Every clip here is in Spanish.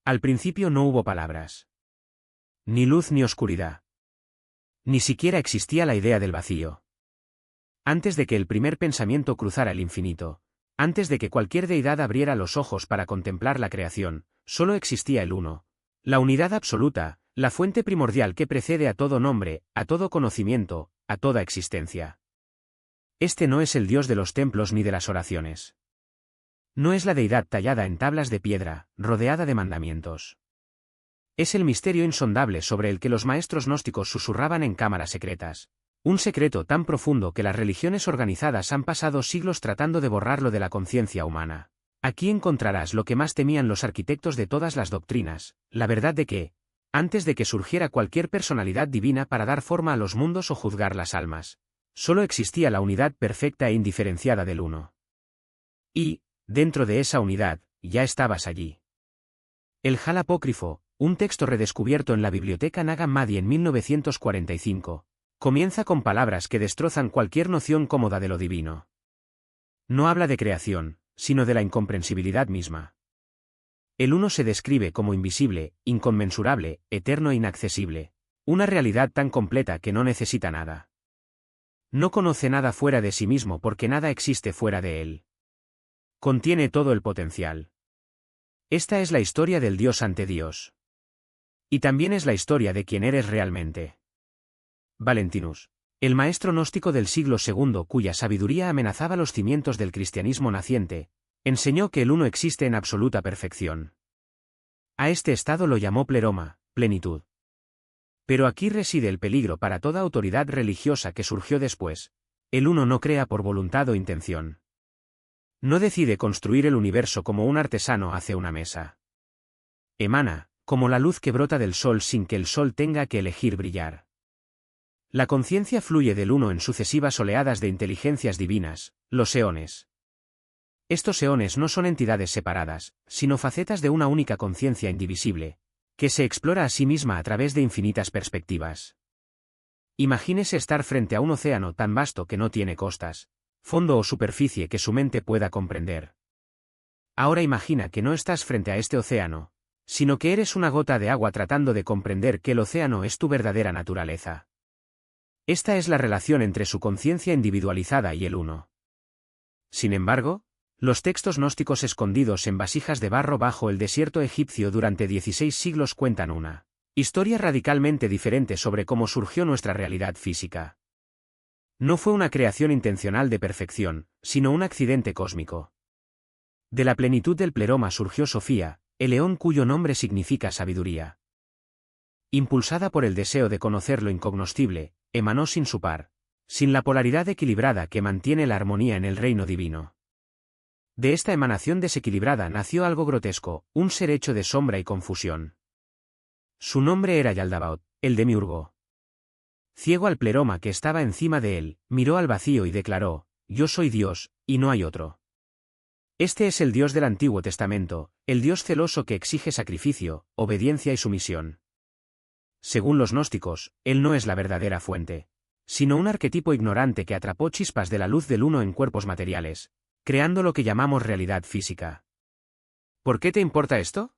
Al principio no hubo palabras. Ni luz ni oscuridad. Ni siquiera existía la idea del vacío. Antes de que el primer pensamiento cruzara el infinito, antes de que cualquier deidad abriera los ojos para contemplar la creación, solo existía el uno. La unidad absoluta, la fuente primordial que precede a todo nombre, a todo conocimiento, a toda existencia. Este no es el Dios de los templos ni de las oraciones. No es la deidad tallada en tablas de piedra, rodeada de mandamientos. Es el misterio insondable sobre el que los maestros gnósticos susurraban en cámaras secretas. Un secreto tan profundo que las religiones organizadas han pasado siglos tratando de borrarlo de la conciencia humana. Aquí encontrarás lo que más temían los arquitectos de todas las doctrinas, la verdad de que, antes de que surgiera cualquier personalidad divina para dar forma a los mundos o juzgar las almas, solo existía la unidad perfecta e indiferenciada del uno. Y, dentro de esa unidad, ya estabas allí. El Jal apócrifo, un texto redescubierto en la biblioteca Nag Hammadi en 1945, comienza con palabras que destrozan cualquier noción cómoda de lo divino. No habla de creación, sino de la incomprensibilidad misma. El uno se describe como invisible, inconmensurable, eterno e inaccesible, una realidad tan completa que no necesita nada. No conoce nada fuera de sí mismo porque nada existe fuera de él. Contiene todo el potencial. Esta es la historia del Dios ante Dios. Y también es la historia de quién eres realmente. Valentinus, el maestro gnóstico del siglo II cuya sabiduría amenazaba los cimientos del cristianismo naciente, enseñó que el uno existe en absoluta perfección. A este estado lo llamó pleroma, plenitud. Pero aquí reside el peligro para toda autoridad religiosa que surgió después. El uno no crea por voluntad o intención. No decide construir el universo como un artesano hace una mesa. Emana, como la luz que brota del sol sin que el sol tenga que elegir brillar. La conciencia fluye del uno en sucesivas oleadas de inteligencias divinas, los eones. Estos eones no son entidades separadas, sino facetas de una única conciencia indivisible, que se explora a sí misma a través de infinitas perspectivas. Imagínese estar frente a un océano tan vasto que no tiene costas, fondo o superficie que su mente pueda comprender. Ahora imagina que no estás frente a este océano, sino que eres una gota de agua tratando de comprender que el océano es tu verdadera naturaleza. Esta es la relación entre su conciencia individualizada y el uno. Sin embargo, los textos gnósticos escondidos en vasijas de barro bajo el desierto egipcio durante 16 siglos cuentan una historia radicalmente diferente sobre cómo surgió nuestra realidad física. No fue una creación intencional de perfección, sino un accidente cósmico. De la plenitud del pleroma surgió Sofía, el león cuyo nombre significa sabiduría. Impulsada por el deseo de conocer lo incognoscible, emanó sin su par, sin la polaridad equilibrada que mantiene la armonía en el reino divino. De esta emanación desequilibrada nació algo grotesco, un ser hecho de sombra y confusión. Su nombre era Yaldabaoth, el demiurgo. Ciego al pleroma que estaba encima de él, miró al vacío y declaró: «Yo soy Dios, y no hay otro». Este es el Dios del Antiguo Testamento, el Dios celoso que exige sacrificio, obediencia y sumisión. Según los gnósticos, él no es la verdadera fuente, sino un arquetipo ignorante que atrapó chispas de la luz del uno en cuerpos materiales, creando lo que llamamos realidad física. ¿Por qué te importa esto?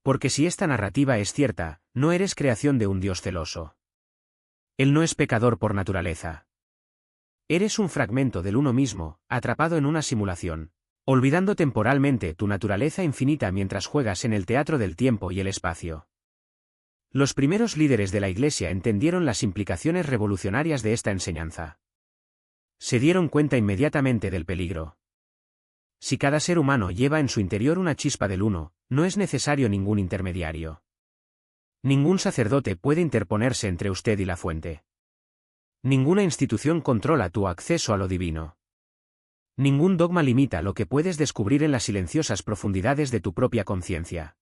Porque si esta narrativa es cierta, no eres creación de un Dios celoso. Él no es pecador por naturaleza. Eres un fragmento del uno mismo, atrapado en una simulación, olvidando temporalmente tu naturaleza infinita mientras juegas en el teatro del tiempo y el espacio. Los primeros líderes de la Iglesia entendieron las implicaciones revolucionarias de esta enseñanza. Se dieron cuenta inmediatamente del peligro. Si cada ser humano lleva en su interior una chispa del uno, no es necesario ningún intermediario. Ningún sacerdote puede interponerse entre usted y la fuente. Ninguna institución controla tu acceso a lo divino. Ningún dogma limita lo que puedes descubrir en las silenciosas profundidades de tu propia conciencia.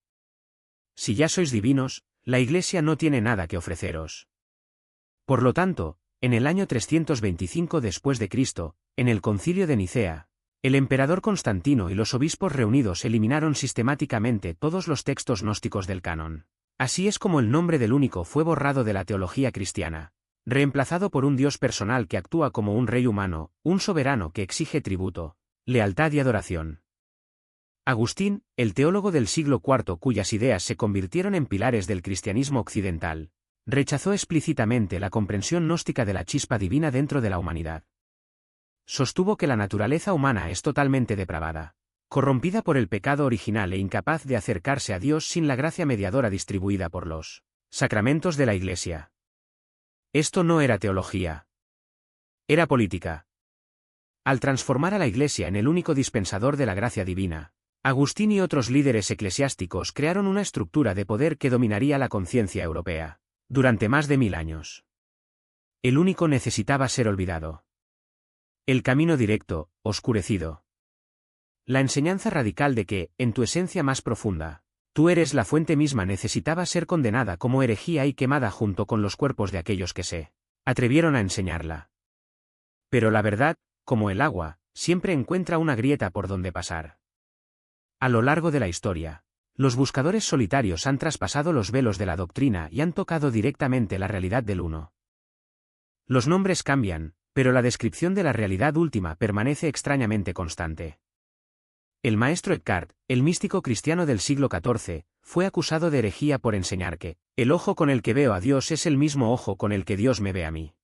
Si ya sois divinos, la Iglesia no tiene nada que ofreceros. Por lo tanto, en el año 325 después de Cristo, en el Concilio de Nicea, el emperador Constantino y los obispos reunidos eliminaron sistemáticamente todos los textos gnósticos del canon. Así es como el nombre del único fue borrado de la teología cristiana, reemplazado por un Dios personal que actúa como un rey humano, un soberano que exige tributo, lealtad y adoración. Agustín, el teólogo del siglo IV cuyas ideas se convirtieron en pilares del cristianismo occidental, rechazó explícitamente la comprensión gnóstica de la chispa divina dentro de la humanidad. Sostuvo que la naturaleza humana es totalmente depravada, corrompida por el pecado original e incapaz de acercarse a Dios sin la gracia mediadora distribuida por los sacramentos de la Iglesia. Esto no era teología. Era política. Al transformar a la Iglesia en el único dispensador de la gracia divina, Agustín y otros líderes eclesiásticos crearon una estructura de poder que dominaría la conciencia europea durante más de 1000 años. El único necesitaba ser olvidado. El camino directo, oscurecido. La enseñanza radical de que, en tu esencia más profunda, tú eres la fuente misma necesitaba ser condenada como herejía y quemada junto con los cuerpos de aquellos que se atrevieron a enseñarla. Pero la verdad, como el agua, siempre encuentra una grieta por donde pasar. A lo largo de la historia, los buscadores solitarios han traspasado los velos de la doctrina y han tocado directamente la realidad del uno. Los nombres cambian, pero la descripción de la realidad última permanece extrañamente constante. El maestro Eckhart, el místico cristiano del siglo XIV, fue acusado de herejía por enseñar que el ojo con el que veo a Dios es el mismo ojo con el que Dios me ve a mí.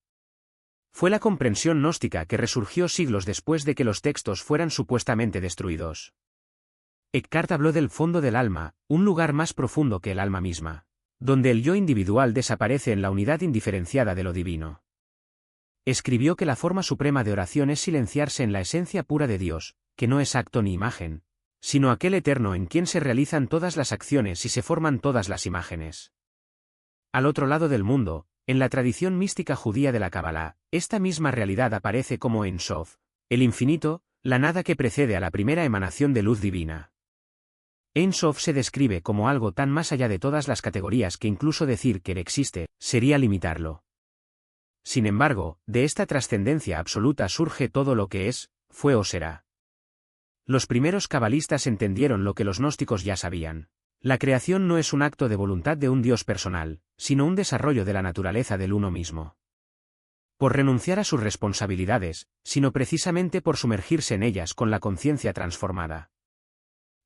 Fue la comprensión gnóstica que resurgió siglos después de que los textos fueran supuestamente destruidos. Eckhart habló del fondo del alma, un lugar más profundo que el alma misma, donde el yo individual desaparece en la unidad indiferenciada de lo divino. Escribió que la forma suprema de oración es silenciarse en la esencia pura de Dios, que no es acto ni imagen, sino aquel eterno en quien se realizan todas las acciones y se forman todas las imágenes. Al otro lado del mundo, en la tradición mística judía de la Kabbalah, esta misma realidad aparece como Ein Sof, el infinito, la nada que precede a la primera emanación de luz divina. Ein Sof se describe como algo tan más allá de todas las categorías que incluso decir que existe, sería limitarlo. Sin embargo, de esta trascendencia absoluta surge todo lo que es, fue o será. Los primeros cabalistas entendieron lo que los gnósticos ya sabían. La creación no es un acto de voluntad de un Dios personal, sino un desarrollo de la naturaleza del uno mismo. Por renunciar a sus responsabilidades, sino precisamente por sumergirse en ellas con la conciencia transformada.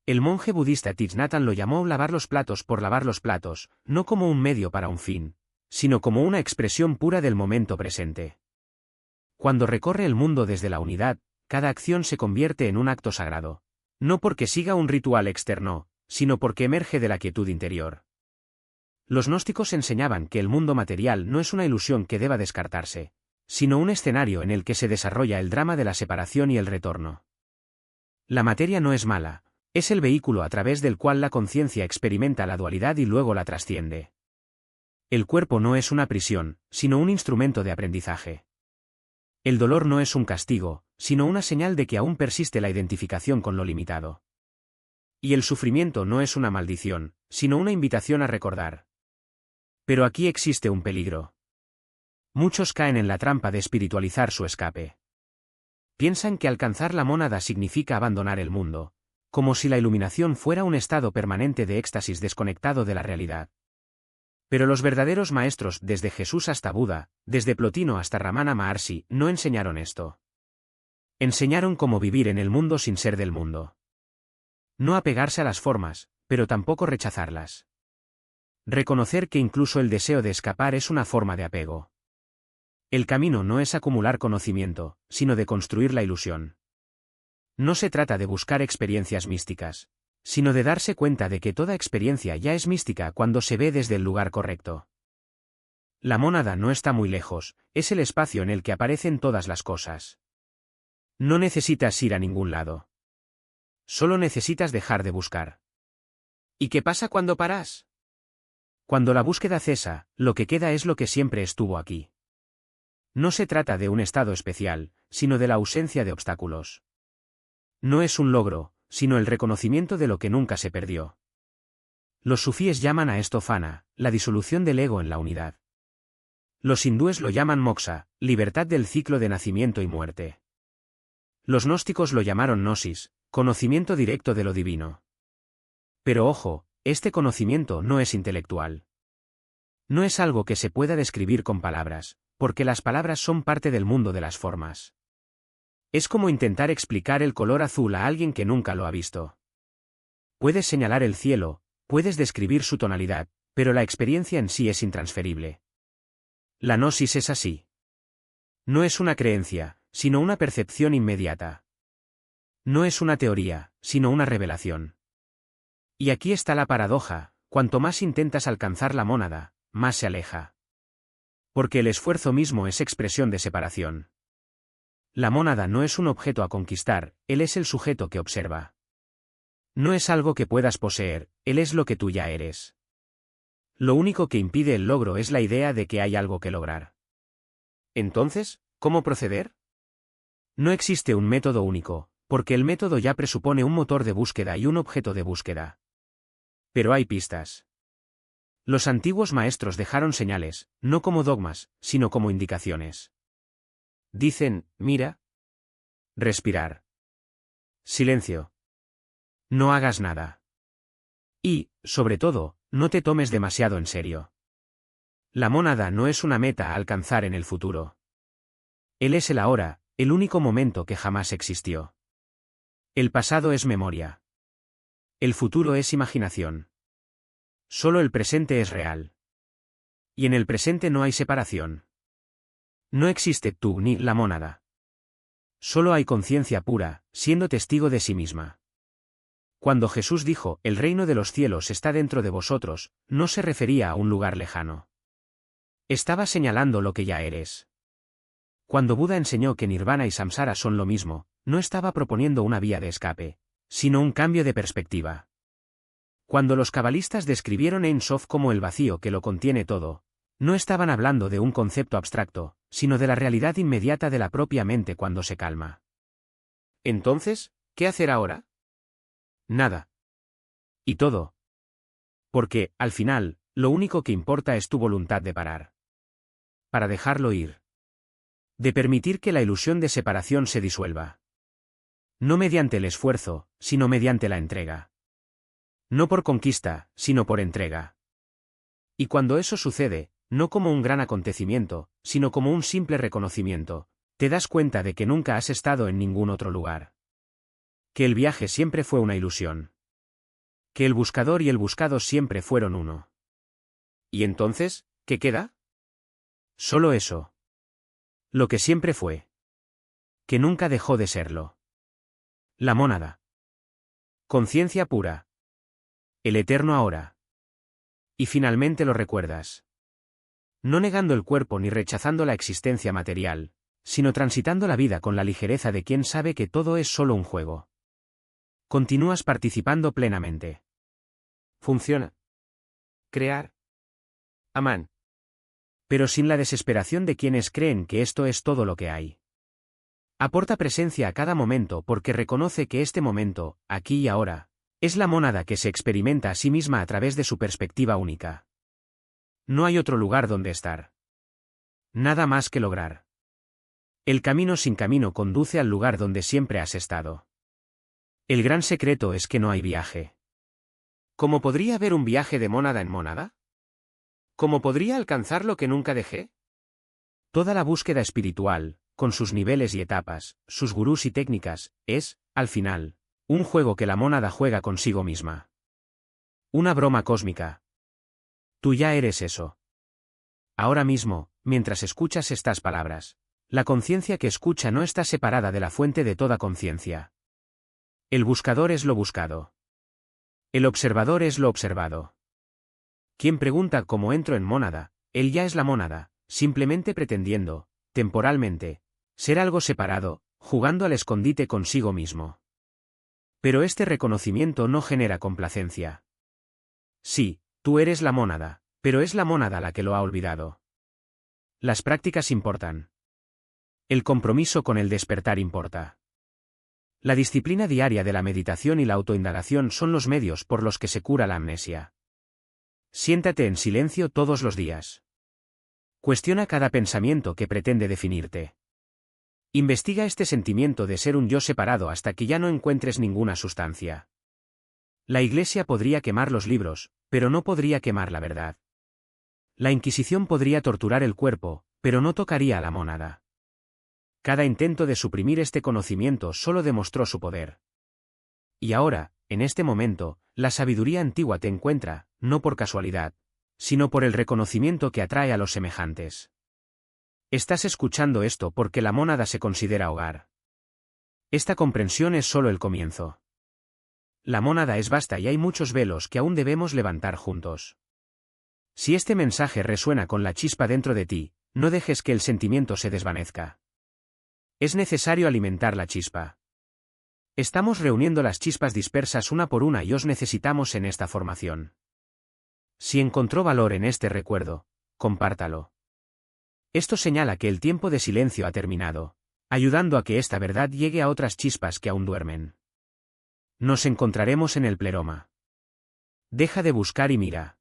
El monje budista Thich Nhat Hanh lo llamó lavar los platos por lavar los platos, no como un medio para un fin, sino como una expresión pura del momento presente. Cuando recorre el mundo desde la unidad, cada acción se convierte en un acto sagrado. No porque siga un ritual externo, sino porque emerge de la quietud interior. Los gnósticos enseñaban que el mundo material no es una ilusión que deba descartarse, sino un escenario en el que se desarrolla el drama de la separación y el retorno. La materia no es mala, es el vehículo a través del cual la conciencia experimenta la dualidad y luego la trasciende. El cuerpo no es una prisión, sino un instrumento de aprendizaje. El dolor no es un castigo, sino una señal de que aún persiste la identificación con lo limitado. Y el sufrimiento no es una maldición, sino una invitación a recordar. Pero aquí existe un peligro. Muchos caen en la trampa de espiritualizar su escape. Piensan que alcanzar la mónada significa abandonar el mundo, como si la iluminación fuera un estado permanente de éxtasis desconectado de la realidad. Pero los verdaderos maestros, desde Jesús hasta Buda, desde Plotino hasta Ramana Maharshi, no enseñaron esto. Enseñaron cómo vivir en el mundo sin ser del mundo. No apegarse a las formas, pero tampoco rechazarlas. Reconocer que incluso el deseo de escapar es una forma de apego. El camino no es acumular conocimiento, sino de construir la ilusión. No se trata de buscar experiencias místicas, sino de darse cuenta de que toda experiencia ya es mística cuando se ve desde el lugar correcto. La mónada no está muy lejos, es el espacio en el que aparecen todas las cosas. No necesitas ir a ningún lado. Solo necesitas dejar de buscar. ¿Y qué pasa cuando paras? Cuando la búsqueda cesa, lo que queda es lo que siempre estuvo aquí. No se trata de un estado especial, sino de la ausencia de obstáculos. No es un logro, sino el reconocimiento de lo que nunca se perdió. Los sufíes llaman a esto fana, la disolución del ego en la unidad. Los hindúes lo llaman moksha, libertad del ciclo de nacimiento y muerte. Los gnósticos lo llamaron gnosis, conocimiento directo de lo divino. Pero ojo, este conocimiento no es intelectual. No es algo que se pueda describir con palabras, porque las palabras son parte del mundo de las formas. Es como intentar explicar el color azul a alguien que nunca lo ha visto. Puedes señalar el cielo, puedes describir su tonalidad, pero la experiencia en sí es intransferible. La gnosis es así. No es una creencia, sino una percepción inmediata. No es una teoría, sino una revelación. Y aquí está la paradoja: cuanto más intentas alcanzar la mónada, más se aleja. Porque el esfuerzo mismo es expresión de separación. La mónada no es un objeto a conquistar, él es el sujeto que observa. No es algo que puedas poseer, él es lo que tú ya eres. Lo único que impide el logro es la idea de que hay algo que lograr. Entonces, ¿cómo proceder? No existe un método único, porque el método ya presupone un motor de búsqueda y un objeto de búsqueda. Pero hay pistas. Los antiguos maestros dejaron señales, no como dogmas, sino como indicaciones. Dicen: mira. Respirar. Silencio. No hagas nada. Y, sobre todo, no te tomes demasiado en serio. La mónada no es una meta a alcanzar en el futuro. Él es el ahora, el único momento que jamás existió. El pasado es memoria. El futuro es imaginación. Solo el presente es real. Y en el presente no hay separación. No existe tú ni la mónada. Solo hay conciencia pura, siendo testigo de sí misma. Cuando Jesús dijo: el reino de los cielos está dentro de vosotros, no se refería a un lugar lejano. Estaba señalando lo que ya eres. Cuando Buda enseñó que nirvana y samsara son lo mismo, no estaba proponiendo una vía de escape, sino un cambio de perspectiva. Cuando los cabalistas describieron Ein Sof como el vacío que lo contiene todo, no estaban hablando de un concepto abstracto, sino de la realidad inmediata de la propia mente cuando se calma. Entonces, ¿qué hacer ahora? Nada. Y todo. Porque, al final, lo único que importa es tu voluntad de parar. Para dejarlo ir. De permitir que la ilusión de separación se disuelva. No mediante el esfuerzo, sino mediante la entrega. No por conquista, sino por entrega. Y cuando eso sucede, no como un gran acontecimiento, sino como un simple reconocimiento, te das cuenta de que nunca has estado en ningún otro lugar. Que el viaje siempre fue una ilusión. Que el buscador y el buscado siempre fueron uno. ¿Y entonces, qué queda? Solo eso. Lo que siempre fue. Que nunca dejó de serlo. La mónada. Conciencia pura. El eterno ahora. Y finalmente lo recuerdas. No negando el cuerpo ni rechazando la existencia material, sino transitando la vida con la ligereza de quien sabe que todo es solo un juego. Continúas participando plenamente. Funciona. Crear. Amán. Pero sin la desesperación de quienes creen que esto es todo lo que hay. Aporta presencia a cada momento porque reconoce que este momento, aquí y ahora, es la mónada que se experimenta a sí misma a través de su perspectiva única. No hay otro lugar donde estar. Nada más que lograr. El camino sin camino conduce al lugar donde siempre has estado. El gran secreto es que no hay viaje. ¿Cómo podría haber un viaje de mónada en mónada? ¿Cómo podría alcanzar lo que nunca dejé? Toda la búsqueda espiritual, con sus niveles y etapas, sus gurús y técnicas, es, al final, un juego que la mónada juega consigo misma. Una broma cósmica. Tú ya eres eso. Ahora mismo, mientras escuchas estas palabras, la conciencia que escucha no está separada de la fuente de toda conciencia. El buscador es lo buscado. El observador es lo observado. Quien pregunta cómo entro en mónada, él ya es la mónada, simplemente pretendiendo, temporalmente, ser algo separado, jugando al escondite consigo mismo. Pero este reconocimiento no genera complacencia. Sí, tú eres la mónada, pero es la mónada la que lo ha olvidado. Las prácticas importan. El compromiso con el despertar importa. La disciplina diaria de la meditación y la autoindagación son los medios por los que se cura la amnesia. Siéntate en silencio todos los días. Cuestiona cada pensamiento que pretende definirte. Investiga este sentimiento de ser un yo separado hasta que ya no encuentres ninguna sustancia. La Iglesia podría quemar los libros, pero no podría quemar la verdad. La Inquisición podría torturar el cuerpo, pero no tocaría a la mónada. Cada intento de suprimir este conocimiento solo demostró su poder. Y ahora, en este momento, La sabiduría antigua te encuentra, no por casualidad, sino por el reconocimiento que atrae a los semejantes. Estás escuchando esto porque la mónada se considera hogar. Esta comprensión es solo el comienzo. La mónada es vasta y hay muchos velos que aún debemos levantar juntos. Si este mensaje resuena con la chispa dentro de ti, no dejes que el sentimiento se desvanezca. Es necesario alimentar la chispa. Estamos reuniendo las chispas dispersas una por una y os necesitamos en esta formación. Si encontró valor en este recuerdo, compártalo. Esto señala que el tiempo de silencio ha terminado, ayudando a que esta verdad llegue a otras chispas que aún duermen. Nos encontraremos en el pleroma. Deja de buscar y mira.